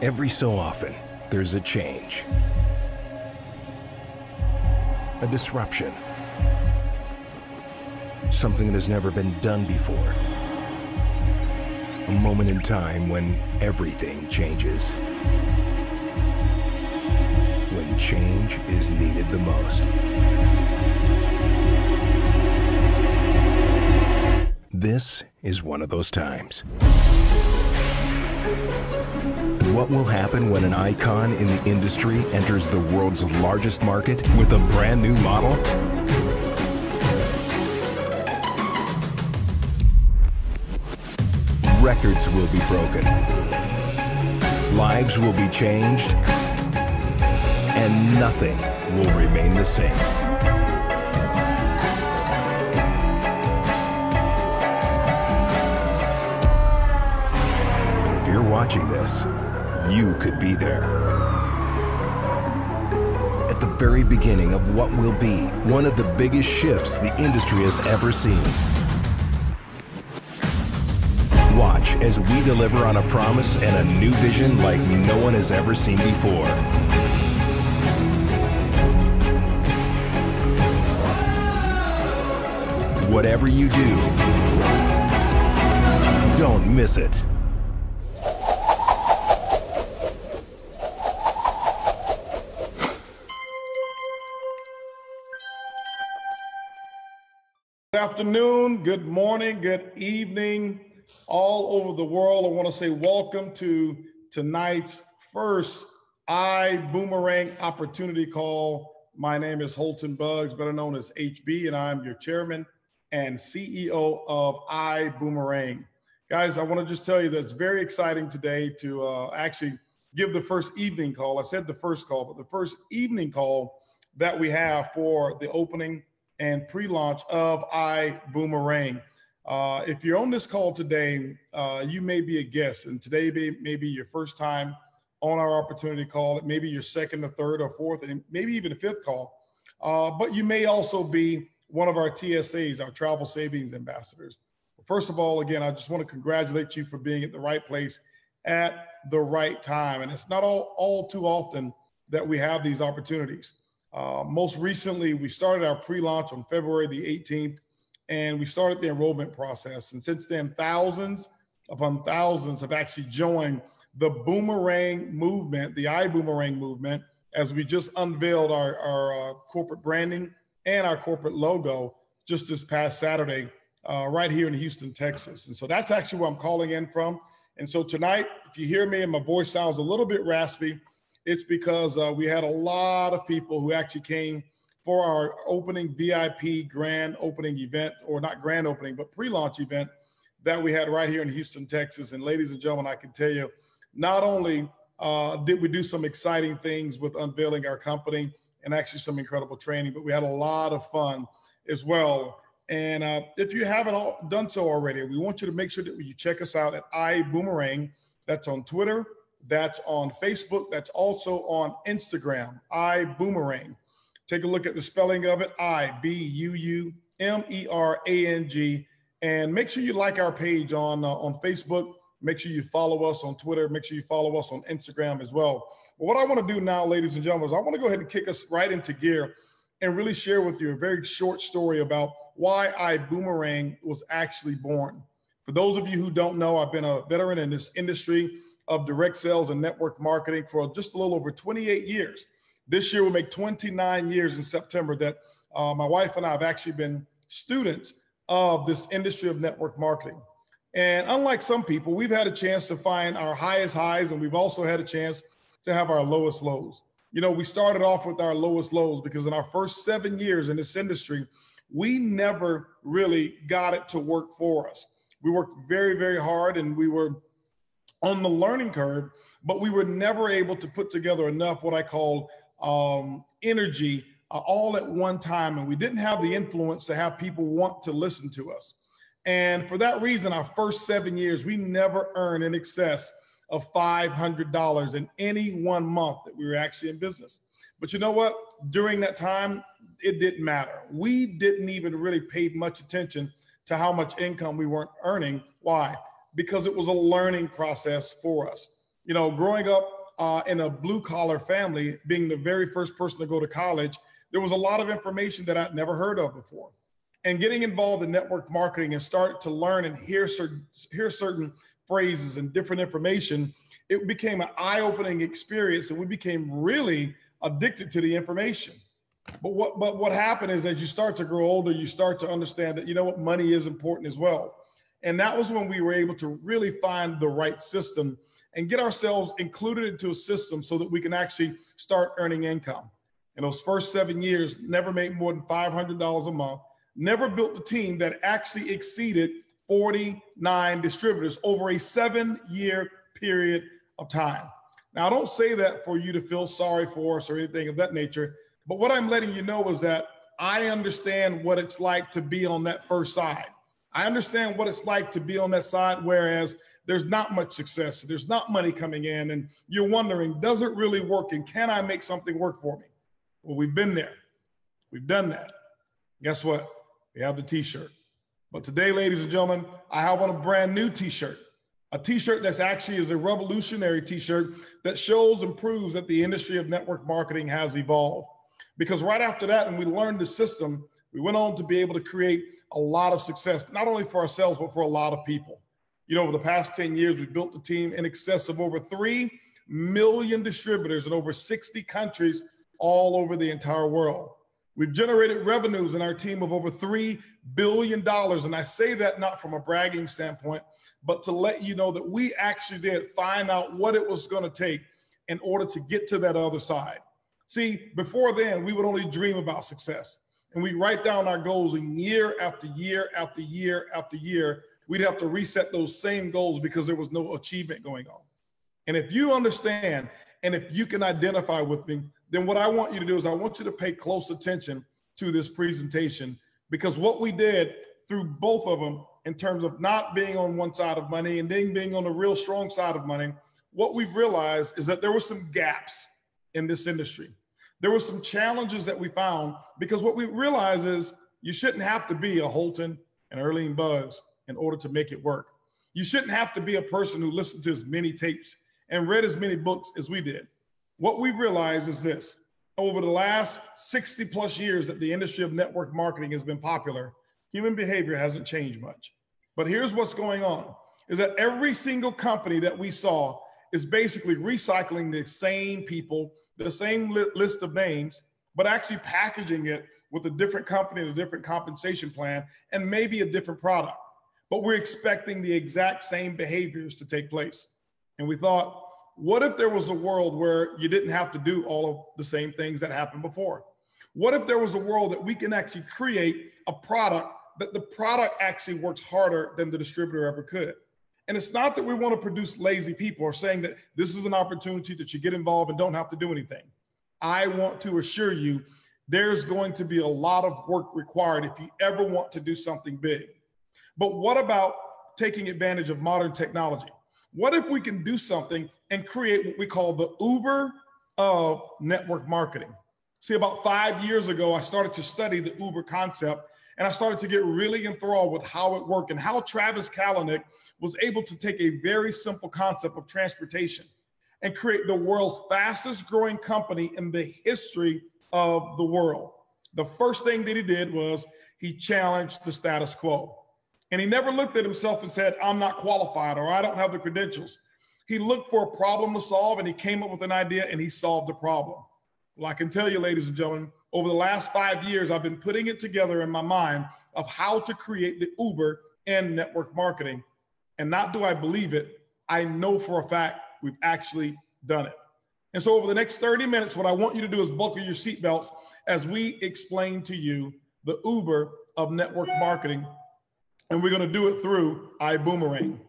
Every so often, there's a change, a disruption, something that has never been done before, a moment in time when everything changes, when change is needed the most. This is one of those times. What will happen when an icon in the industry enters the world's largest market with a brand new model? Records will be broken. Lives will be changed. And nothing will remain the same. If you're watching this, you could be there. At the very beginning of what will be one of the biggest shifts the industry has ever seen. Watch as we deliver on a promise and a new vision like no one has ever seen before. Whatever you do, don't miss it. Good afternoon, good morning, good evening, all over the world. I want to say welcome to tonight's first Ibuumerang opportunity call. My name is Holton Buggs, better known as HB, and I'm your chairman and CEO of Ibuumerang. Guys, I want to just tell you that it's very exciting today to actually give the first evening call. I said the first call, but the first evening call that we have for the opening and pre-launch of Ibuumerang. If you're on this call today, you may be a guest, and today may be your first time on our opportunity call. It may be your second or third or fourth, and maybe even a fifth call. But you may also be one of our TSAs, our Travel Savings Ambassadors. First of all, again, I just want to congratulate you for being at the right place at the right time. And it's not all too often that we have these opportunities. Most recently, we started our pre-launch on February the 18th, and we started the enrollment process. And since then, thousands upon thousands have actually joined the Boomerang movement, the Ibuumerang movement, as we just unveiled our corporate branding and our corporate logo just this past Saturday, right here in Houston, Texas. And so that's actually where I'm calling in from. And so tonight, if you hear me and my voice sounds a little bit raspy, it's because we had a lot of people who actually came for our opening VIP grand opening event, or not grand opening, but pre-launch event that we had right here in Houston, Texas. And ladies and gentlemen, I can tell you, not only did we do some exciting things with unveiling our company and actually some incredible training, but we had a lot of fun as well. And if you haven't done so already, we want you to make sure that you check us out at Ibuumerang. That's on Twitter, that's on Facebook, that's also on Instagram, Ibuumerang. Take a look at the spelling of it, Ibuumerang, and make sure you like our page on Facebook. Make sure you follow us on Twitter. Make sure you follow us on Instagram as well. But what I want to do now, ladies and gentlemen, is I want to go ahead and kick us right into gear and really share with you a very short story about why Ibuumerang was actually born. For those of you who don't know, I've been a veteran in this industry of direct sales and network marketing for just a little over 28 years. This year will make 29 years in September that my wife and I have actually been students of this industry of network marketing. And unlike some people, we've had a chance to find our highest highs, and we've also had a chance to have our lowest lows. You know, we started off with our lowest lows because in our first 7 years in this industry, we never really got it to work for us. We worked very, very hard, and we were on the learning curve, but we were never able to put together enough what I call energy all at one time. And we didn't have the influence to have people want to listen to us. And for that reason, our first 7 years, we never earned in excess of $500 in any one month that we were actually in business. But you know what? During that time, it didn't matter. We didn't even really pay much attention to how much income we weren't earning. Why? Because it was a learning process for us. You know, growing up in a blue collar family, being the very first person to go to college, there was a lot of information that I'd never heard of before. And getting involved in network marketing and start to learn and hear certain phrases and different information, it became an eye-opening experience, and we became really addicted to the information. But what happened is, as you start to grow older, you start to understand that, you know what, money is important as well. And that was when we were able to really find the right system and get ourselves included into a system so that we can actually start earning income. In those first 7 years, never made more than $500 a month, never built a team that actually exceeded 49 distributors over a 7-year period of time. Now, I don't say that for you to feel sorry for us or anything of that nature, but what I'm letting you know is that I understand what it's like to be on that first side. I understand what it's like to be on that side, whereas there's not much success, there's not money coming in, and you're wondering, does it really work, and can I make something work for me? Well, we've been there. We've done that. Guess what? We have the t-shirt. But today, ladies and gentlemen, I have on a brand new t-shirt, a t-shirt that's actually is a revolutionary t-shirt that shows and proves that the industry of network marketing has evolved. Because right after that, when we learned the system, we went on to be able to create a lot of success, not only for ourselves, but for a lot of people. You know, over the past 10 years, we've built a team in excess of over 3 million distributors in over 60 countries all over the entire world. We've generated revenues in our team of over $3 billion. And I say that not from a bragging standpoint, but to let you know that we actually did find out what it was going to take in order to get to that other side. See, before then, we would only dream about success. And we write down our goals, and year after year after year after year, we'd have to reset those same goals because there was no achievement going on. And if you understand, and if you can identify with me, then what I want you to do is I want you to pay close attention to this presentation, because what we did through both of them, in terms of not being on one side of money and then being on the real strong side of money, what we've realized is that there were some gaps in this industry. There were some challenges that we found, because what we realized is you shouldn't have to be a Holton and Erling Buzz in order to make it work. You shouldn't have to be a person who listened to as many tapes and read as many books as we did. What we realized is this: over the last 60 plus years that the industry of network marketing has been popular, human behavior hasn't changed much. But here's what's going on, is that every single company that we saw is basically recycling the same people, the same list of names, but actually packaging it with a different company and a different compensation plan and maybe a different product. But we're expecting the exact same behaviors to take place. And we thought, what if there was a world where you didn't have to do all of the same things that happened before? What if there was a world that we can actually create a product that the product actually works harder than the distributor ever could? And it's not that we want to produce lazy people or saying that this is an opportunity that you get involved and don't have to do anything. I want to assure you there's going to be a lot of work required if you ever want to do something big. But what about taking advantage of modern technology? What if we can do something and create what we call the Uber of network marketing? See, about 5 years ago, I started to study the Uber concept, and I started to get really enthralled with how it worked and how Travis Kalanick was able to take a very simple concept of transportation and create the world's fastest growing company in the history of the world. The first thing that he did was he challenged the status quo. And he never looked at himself and said, I'm not qualified or I don't have the credentials. He looked for a problem to solve, and he came up with an idea and he solved the problem. Well, I can tell you, ladies and gentlemen, over the last 5 years, I've been putting it together in my mind of how to create the Uber in network marketing. And not do I believe it, I know for a fact we've actually done it. And so over the next 30 minutes, what I want you to do is buckle your seatbelts as we explain to you the Uber of network marketing. And we're going to do it through Ibuumerang.